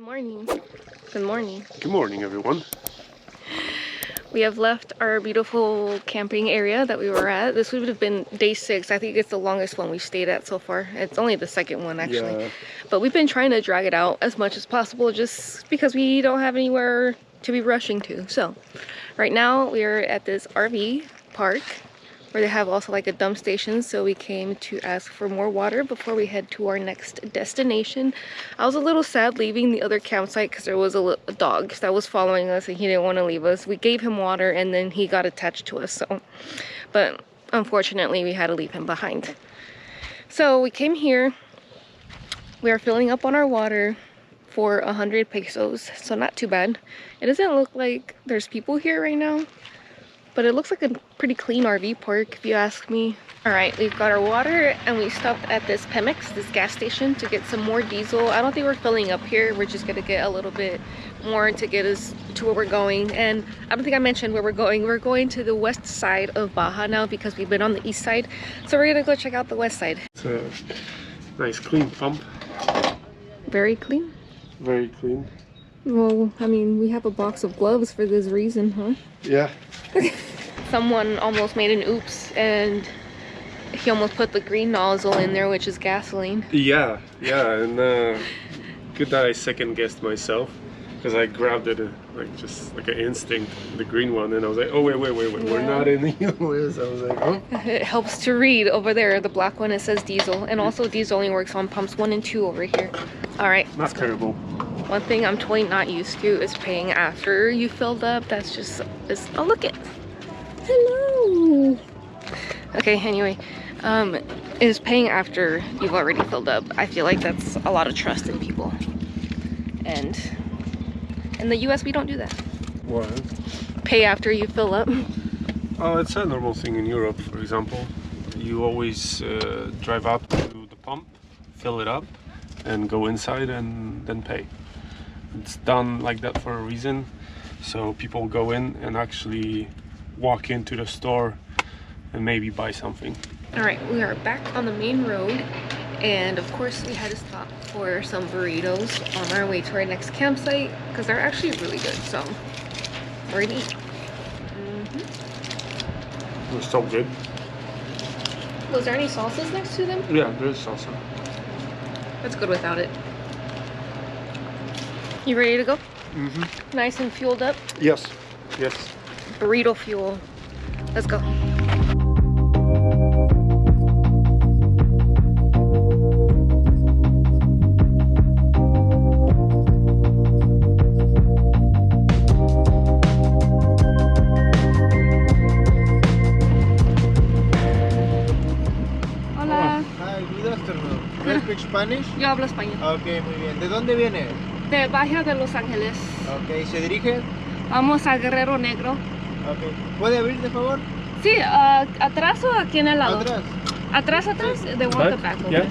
morning. Good morning. Good morning, everyone. We have left our beautiful camping area that we were at. This would have been day 6. I think it's the longest one we've stayed at so far. It's only the second one, actually. Yeah. But we've been trying to drag it out as much as possible just because we don't have anywhere to be rushing to. So right now we are at this RV park where they have also like a dump station, so we came to ask for more water before we head to our next destination. I was a little sad leaving the other campsite because there was a dog that was following us and he didn't want to leave us. We gave him water and then he got attached to us, so but unfortunately we had to leave him behind. So we came here. We are filling up on our water for 100 pesos, so not too bad. It doesn't look like there's people here right now, but it looks like a pretty clean RV park if you ask me. All right, we've got our water and we stopped at this Pemex, this gas station, to get some more diesel. I don't think we're filling up here. We're just gonna get a little bit more to get us to where we're going. And I don't think I mentioned where we're going. We're going to the west side of Baja now because we've been on the east side. So we're gonna go check out the west side. It's a nice clean pump. Very clean? Very clean. Well, I mean, we have a box of gloves for this reason, huh? Yeah. Someone almost made an oops and he almost put the green nozzle in there, which is gasoline. Yeah, and good that I second guessed myself because I grabbed it like just like an instinct, the green one, and I was like, oh wait, yeah. We're not in the US. I was like, oh. It helps to read over there, the black one, it says diesel, and also diesel only works on pumps 1 and 2 over here. All right. Not terrible. One thing I'm totally not used to is paying after you filled up. That's just, oh look it. Hello. Okay, anyway, is paying after you've already filled up. I feel like that's a lot of trust in people. And in the US, we don't do that. What? Pay after you fill up. Oh, it's a normal thing in Europe, for example. You always drive up to the pump, fill it up, and go inside and then pay. It's done like that for a reason. So people go in and actually walk into the store and maybe buy something. All right, we are back on the main road, and of course we had to stop for some burritos on our way to our next campsite because they're actually really good. So we're gonna eat. They're so good. Was there any salsas next to them? Yeah, there's salsa. Let's go without it. You ready to go? Mm-hmm. Nice and fueled up? Yes. Burrito fuel. Let's go. Hola. Hi, good afternoon. Do you speak Spanish? Yo hablo español. Ok, muy bien. ¿De dónde viene? De Baja de Los Ángeles. Ok, ¿se dirige? Vamos a Guerrero Negro. Ok. ¿Puede abrir, de favor? Sí, atrás o aquí en el lado. Atrás. Atrás. They want the back. Yeah.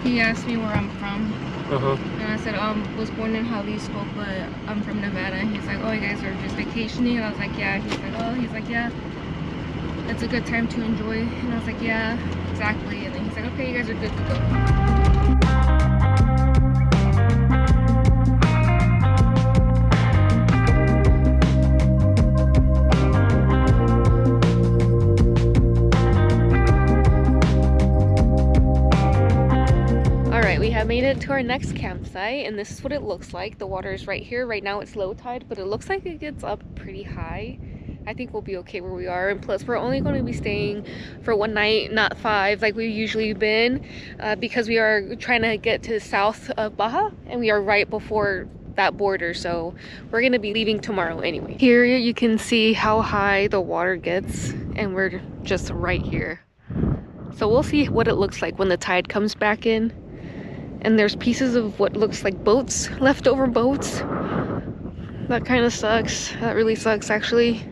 He asked me where I'm from. Uh-huh. And I said, was born in Jalisco, but I'm from Nevada. And he's like, oh, you guys are just vacationing? And I was like, yeah. He's like, yeah, it's a good time to enjoy. And I was like, yeah, exactly. And then he's like, okay, you guys are good to go. We have made it to our next campsite, and this is what it looks like. The water is right here. Right now it's low tide, but it looks like it gets up pretty high. I think we'll be okay where we are, and plus we're only going to be staying for 1 night, not 5 like we've usually been, because we are trying to get to the south of Baja, and we are right before that border, so we're going to be leaving tomorrow anyway. Here you can see how high the water gets, and we're just right here. So we'll see what it looks like when the tide comes back in. And there's pieces of what looks like boats, leftover boats. That kind of sucks. That really sucks, actually.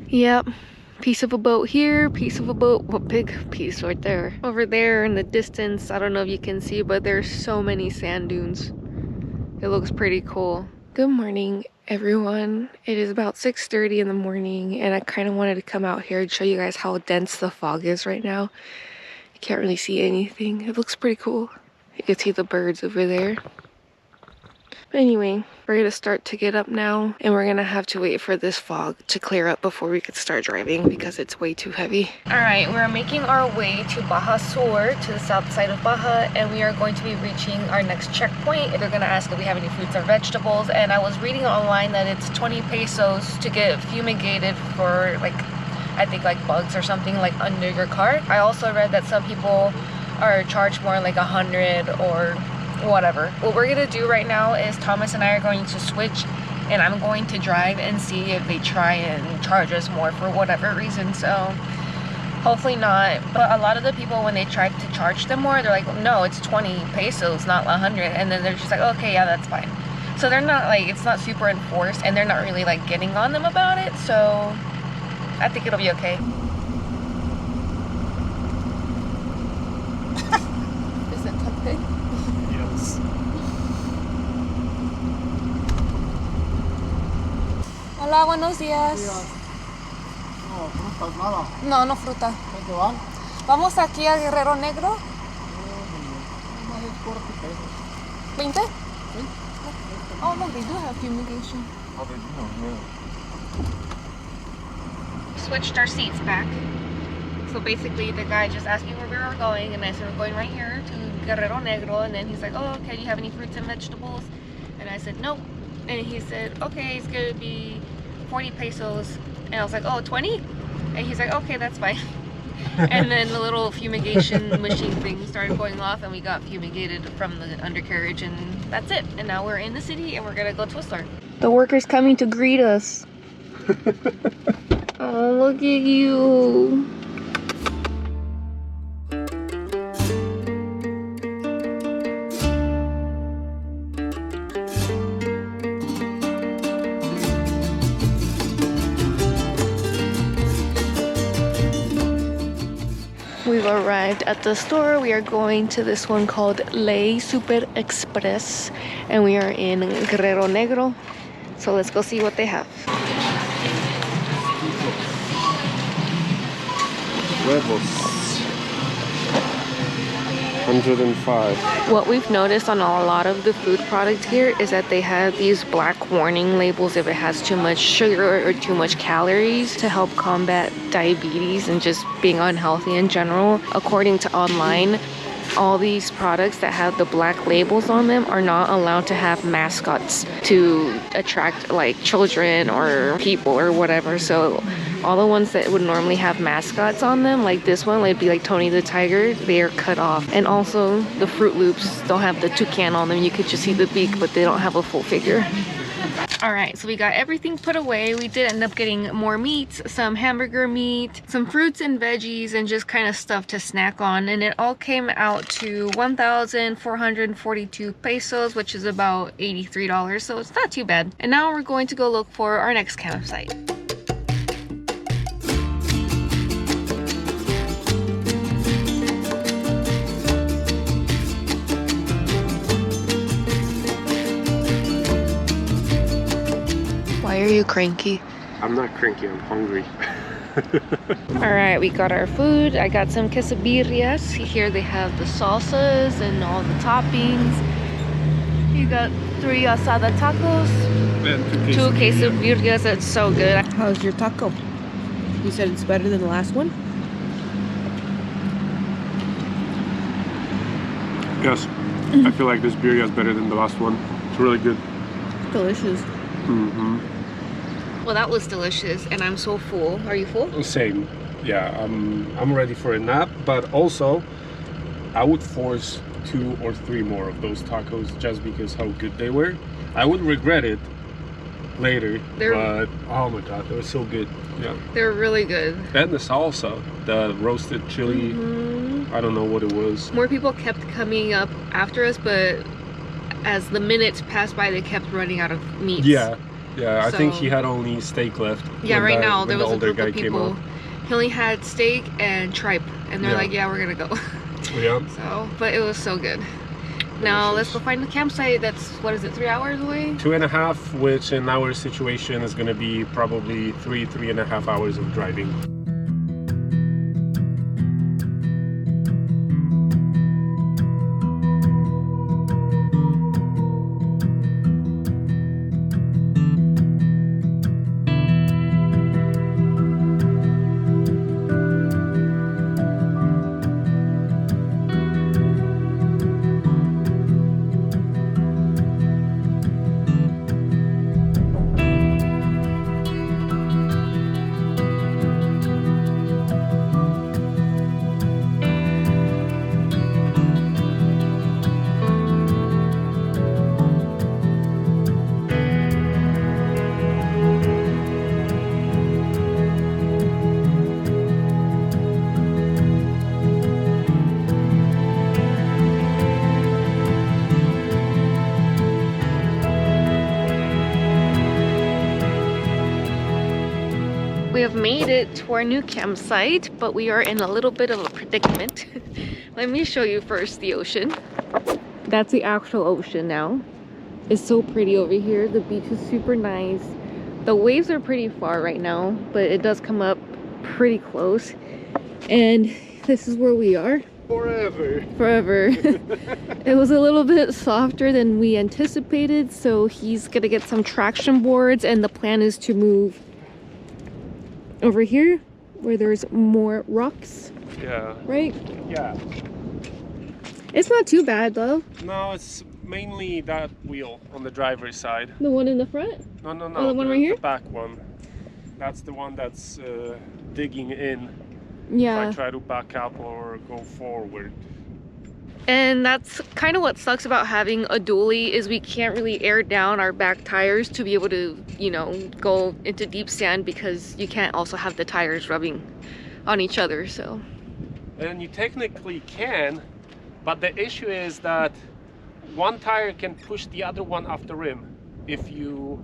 Yep. Piece of a boat here, piece of a boat, well, big piece right there. Over there in the distance, I don't know if you can see, but there's so many sand dunes. It looks pretty cool. Good morning, everyone. It is about 6:30 in the morning, and I kind of wanted to come out here and show you guys how dense the fog is right now. You can't really see anything. It looks pretty cool. You can see the birds over there. But anyway, we're gonna start to get up now, and we're gonna have to wait for this fog to clear up before we could start driving because it's way too heavy. All right, we're making our way to Baja Sur, to the south side of Baja, and we are going to be reaching our next checkpoint. They're gonna ask if we have any fruits or vegetables, and I was reading online that it's 20 pesos to get fumigated for I think bugs or something under your car. I also read that some people are charged more, like 100 or whatever. What we're gonna do right now is Thomas and I are going to switch, and I'm going to drive and see if they try and charge us more for whatever reason. So hopefully not, but a lot of the people, when they try to charge them more, they're like, no, it's 20 pesos, not 100, and then they're just like, okay, yeah, that's fine. So they're not it's not super enforced, and they're not really getting on them about it, so I think it'll be okay. Is it topic? Yes. Hola, buenos días. No, frutas, nada. No, no fruta. ¿Dónde van? Vamos aquí a Guerrero Negro. Más es por 20? Oh no, they do have fumigation. Oh, they do, yeah. Switched our seats back. So basically the guy just asked me where we were going, and I said we're going right here to Guerrero Negro, and then he's like, oh, okay, do you have any fruits and vegetables? And I said nope, and he said, okay, it's gonna be 40 pesos, and I was like, oh, 20? And he's like, okay, that's fine. And then the little fumigation machine thing started going off, and we got fumigated from the undercarriage, and that's it. And now we're in the city, and we're gonna go to a store. The worker's coming to greet us. Oh, look at you. We've arrived at the store. We are going to this one called Ley Super Express, and we are in Guerrero Negro. So let's go see what they have. Huevos. 105. What we've noticed on a lot of the food products here is that they have these black warning labels if it has too much sugar or too much calories to help combat diabetes and just being unhealthy in general. According to online, all these products that have the black labels on them are not allowed to have mascots to attract children or people or whatever. So all the ones that would normally have mascots on them, like this one, it'd be like Tony the Tiger, they are cut off. And also the Fruit Loops don't have the toucan on them. You could just see the beak, but they don't have a full figure. All right, so we got everything put away. We did end up getting more meats, some hamburger meat, some fruits and veggies, and just kind of stuff to snack on. And it all came out to 1,442 pesos, which is about $83. So it's not too bad. And now we're going to go look for our next campsite. Why are you cranky? I'm not cranky, I'm hungry. All right, we got our food. I got some quesadillas. Here they have the salsas and all the toppings. You got 3 asada tacos, And 2 quesadillas. It's so good. How's your taco? You said it's better than the last one? Yes, I feel like this birria is better than the last one. It's really good. Delicious. Mm-hmm. Well, that was delicious, and I'm so full. Are you full? Same. Yeah, I'm ready for a nap, but also I would force 2 or 3 more of those tacos just because how good they were. I would regret it later, but oh my god, they were so good. Yeah, They're really good. and the salsa, the roasted chili, I don't know what it was. More people kept coming up after us, but as the minutes passed by, they kept running out of meats. Yeah, I think So- he had only steak left. Yeah, right now when there the was a older group guy of came people. out. He only had steak and tripe, and they're Yeah. like, yeah, we're gonna go. Yeah. So, but it was so good. Now let's delicious. go find the campsite that's, what is it, 3 hours away? 2.5, which in our situation is going to be probably 3.5 hours of driving. We have made it to our new campsite, but we are in a little bit of a predicament. Let me show you first the ocean. That's the actual ocean now. It's so pretty over here. The beach is super nice. The waves are pretty far right now, but it does come up pretty close. And this is where we are. Forever. It was a little bit softer than we anticipated, so he's gonna get some traction boards, and the plan is to move over here where there's more rocks. Yeah. Right? Yeah. It's not too bad though. No, it's mainly that wheel on the driver's side. The one in the front? No, Oh, the one right here? The back one. That's the one that's digging in. Yeah. If I try to back up or go forward. And that's kind of what sucks about having a dually, is we can't really air down our back tires to be able to, you know, go into deep sand, because you can't also have the tires rubbing on each other. So And you technically can, but the issue is that one tire can push the other one off the rim if you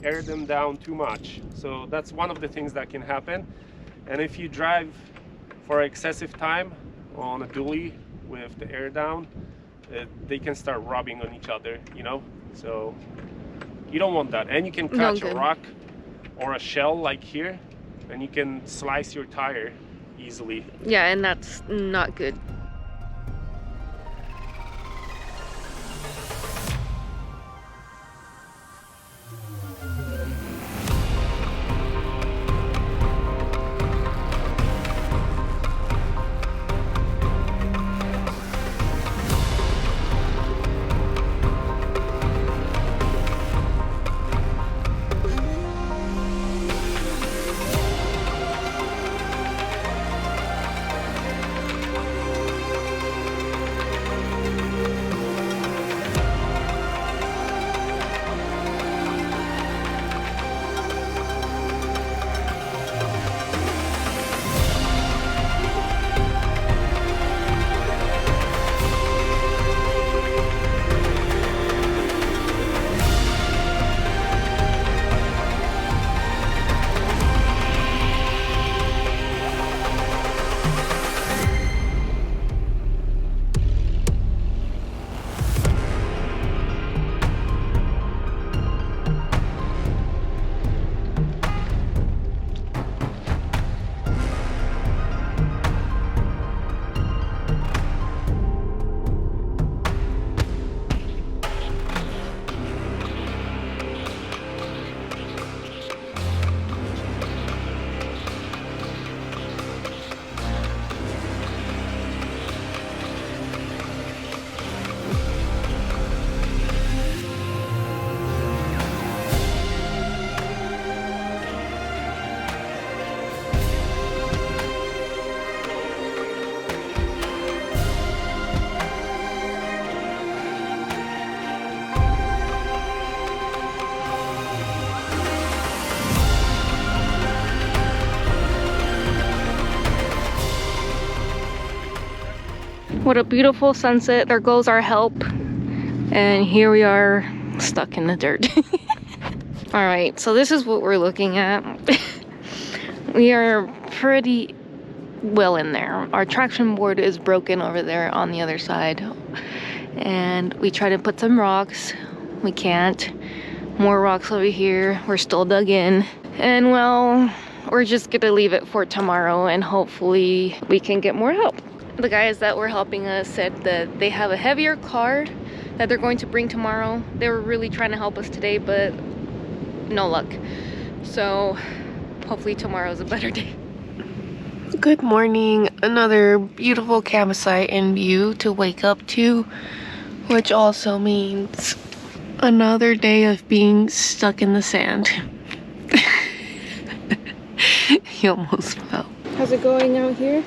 air them down too much. So that's one of the things that can happen. And if you drive for excessive time on a dually with the air down, they can start rubbing on each other, you know? So you don't want that. And you can catch a rock or a shell like here, and you can slice your tire easily. yeah, and that's not good. What a beautiful sunset. There goes our help. And here we are stuck in the dirt. All right, so this is what we're looking at. We are pretty well in there. Our traction board is broken over there on the other side. and we tried to put some rocks. We can't. More rocks over here. We're still dug in. And well, we're just gonna leave it for tomorrow and hopefully we can get more help. The guys that were helping us said that they have a heavier car that they're going to bring tomorrow. They were really trying to help us today, but no luck. So hopefully tomorrow's a better day. Good morning. Another beautiful campsite in view to wake up to, which also means another day of being stuck in the sand. He almost fell. How's it going out here?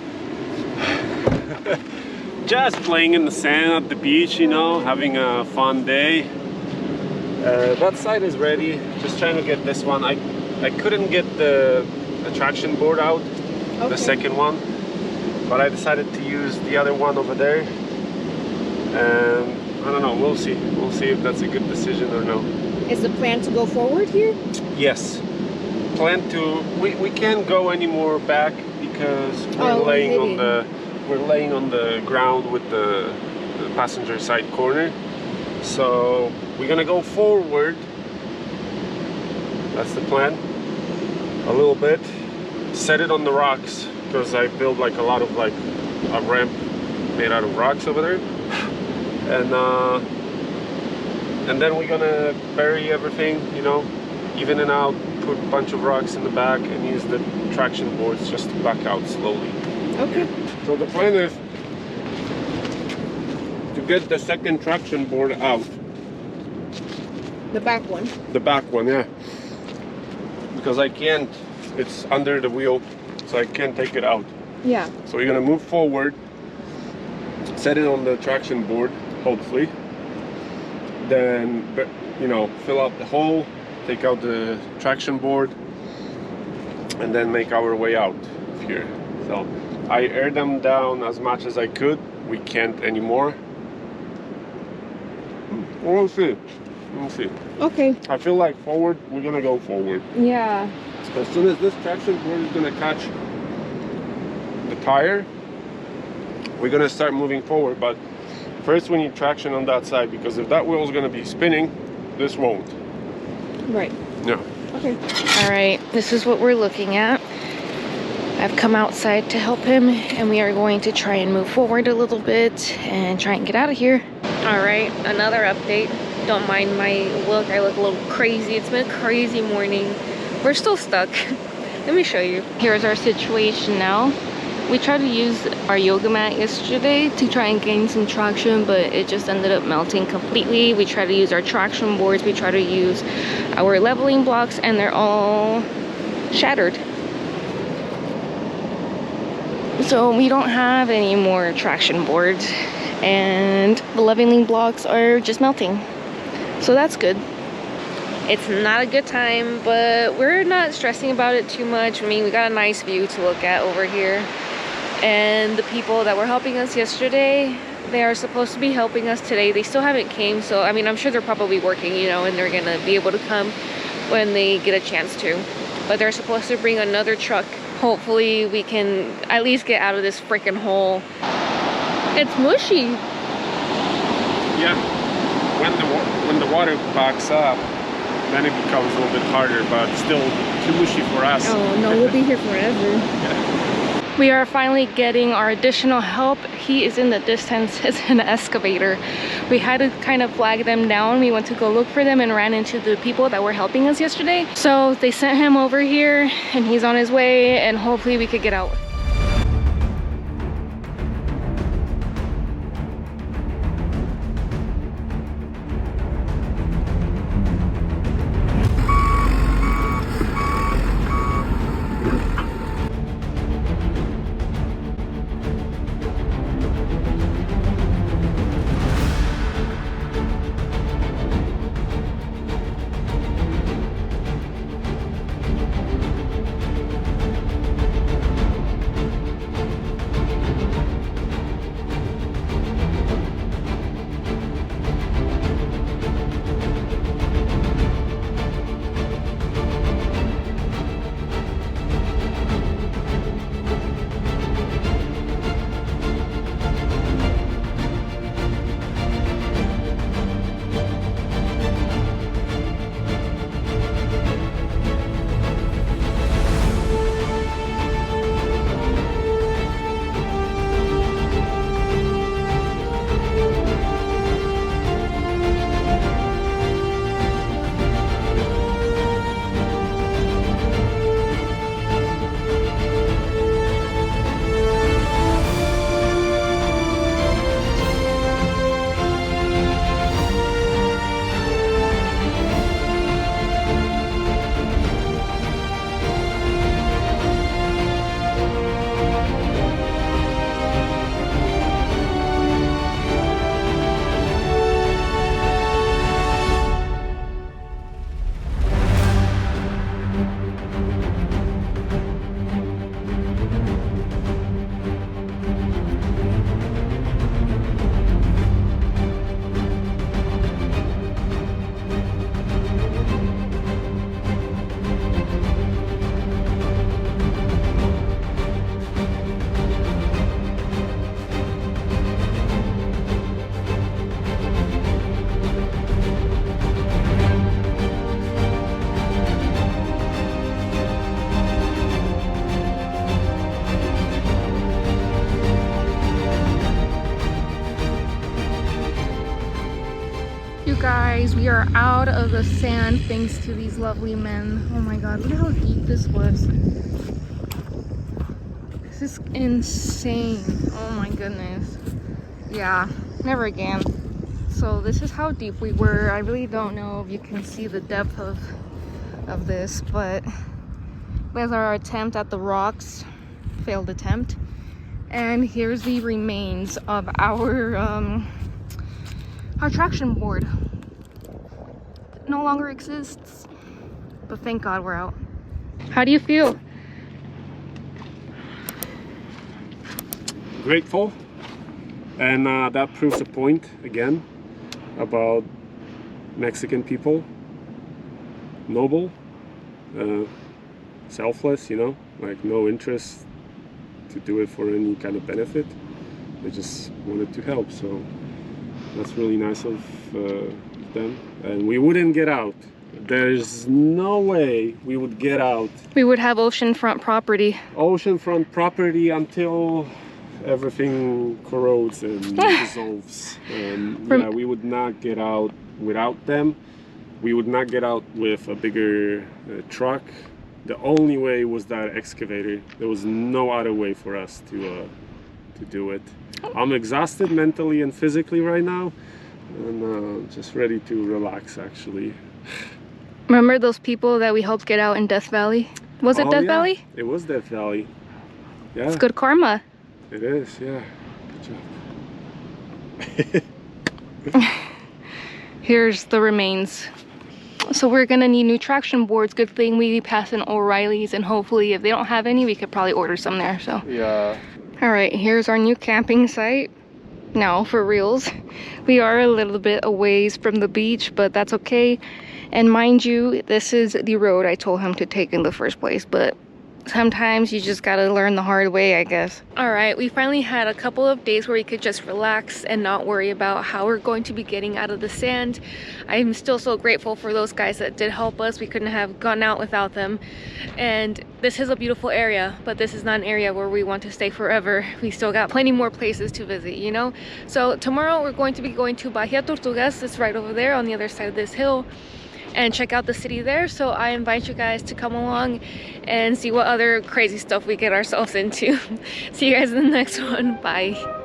Just playing in the sand at the beach, you know, having a fun day. That side is ready. Just trying to get this one. I couldn't get the traction board out, the second one, but I decided to use the other one over there. And I don't know, we'll see. We'll see if that's a good decision or no. Is the plan to go forward here? Yes. Plan to. We can't go any more back because we're laying on the ground with the passenger side corner. So we're gonna go forward. That's the plan. A little bit. Set it on the rocks because I built like a lot of like a ramp made out of rocks over there. And then we're gonna bury everything, you know, even it out, put a bunch of rocks in the back and use the traction boards just to back out slowly. Okay. So the plan is to get the second traction board out. The back one? The back one, yeah. Because I can't, it's under the wheel, so I can't take it out. Yeah. So we're gonna move forward, set it on the traction board, hopefully. Then, you know, fill out the hole, take out the traction board, and then make our way out here. So I aired them down as much as I could. We can't anymore. We'll see. We'll see. Okay. I feel like forward, we're gonna go forward. Yeah. As soon as this traction board is gonna catch the tire, we're gonna start moving forward. But first we need traction on that side, because if that wheel is gonna be spinning, this won't. Right. Yeah. Okay. All right, this is what we're looking at. I've come outside to help him and we are going to try and move forward a little bit and try and get out of here. All right, another update. Don't mind my look. I look a little crazy. It's been a crazy morning. We're still stuck. Let me show you. Here's our situation now. We tried to use our yoga mat yesterday to try and gain some traction, but it just ended up melting completely. We tried to use our traction boards. We tried to use our leveling blocks and they're all shattered. So we don't have any more traction boards and the leveling blocks are just melting. So that's good. It's not a good time, but we're not stressing about it too much. I mean, we got a nice view to look at over here. And the people that were helping us yesterday, they are supposed to be helping us today. They still haven't came, so I mean, I'm sure they're probably working, you know, and they're gonna be able to come when they get a chance to. But they're supposed to bring another truck. Hopefully we can at least get out of this freaking hole. It's mushy. Yeah. When the water backs up, then it becomes a little bit harder, but still too mushy for us. Oh no, we'll be here forever. Yeah. We are finally getting our additional help. He is in the distance. It's an excavator. We had to kind of flag them down. We went to go look for them and ran into the people that were helping us yesterday. So they sent him over here and he's on his way and hopefully we could get out. We are out of the sand thanks to these lovely men. Oh my god, look at how deep this was. This is insane. Oh my goodness. Yeah, never again. So this is how deep we were. I really don't know if you can see the depth of this, but there's our attempt at the rocks. Failed attempt. And here's the remains of our traction board. It no longer exists, but thank God we're out. How do you feel? Grateful, and that proves a point again about Mexican people. Noble, selfless, you know, like no interest to do it for any kind of benefit. They just wanted to help, so that's really nice of them. And we wouldn't get out. There's no way we would get out. We would have oceanfront property. Oceanfront property until everything corrodes and dissolves. Yeah, we would not get out without them. We would not get out with a bigger truck. The only way was that excavator. There was no other way for us to do it. I'm exhausted mentally and physically right now, and just ready to relax actually. Remember those people that we helped get out in Death Valley? Was it Death Valley? It was Death Valley. Yeah. It's good karma. It is, yeah. Good job. Here's the remains. So we're gonna need new traction boards. Good thing we passed in O'Reilly's, and hopefully if they don't have any, we could probably order some there. So yeah. All right, here's our new camping site. Now for reals, we are a little bit a ways from the beach, but that's okay. And mind you, this is the road I told him to take in the first place, but sometimes you just gotta learn the hard way, I guess. All right, we finally had a couple of days where we could just relax and not worry about how we're going to be getting out of the sand. I'm still so grateful for those guys that did help us. We couldn't have gone out without them. And this is a beautiful area, but this is not an area where we want to stay forever. We still got plenty more places to visit, you know? So tomorrow we're going to be going to Bahia Tortugas. It's right over there on the other side of this hill, and check out the city there. So I invite you guys to come along and see what other crazy stuff we get ourselves into. See you guys in the next one. Bye.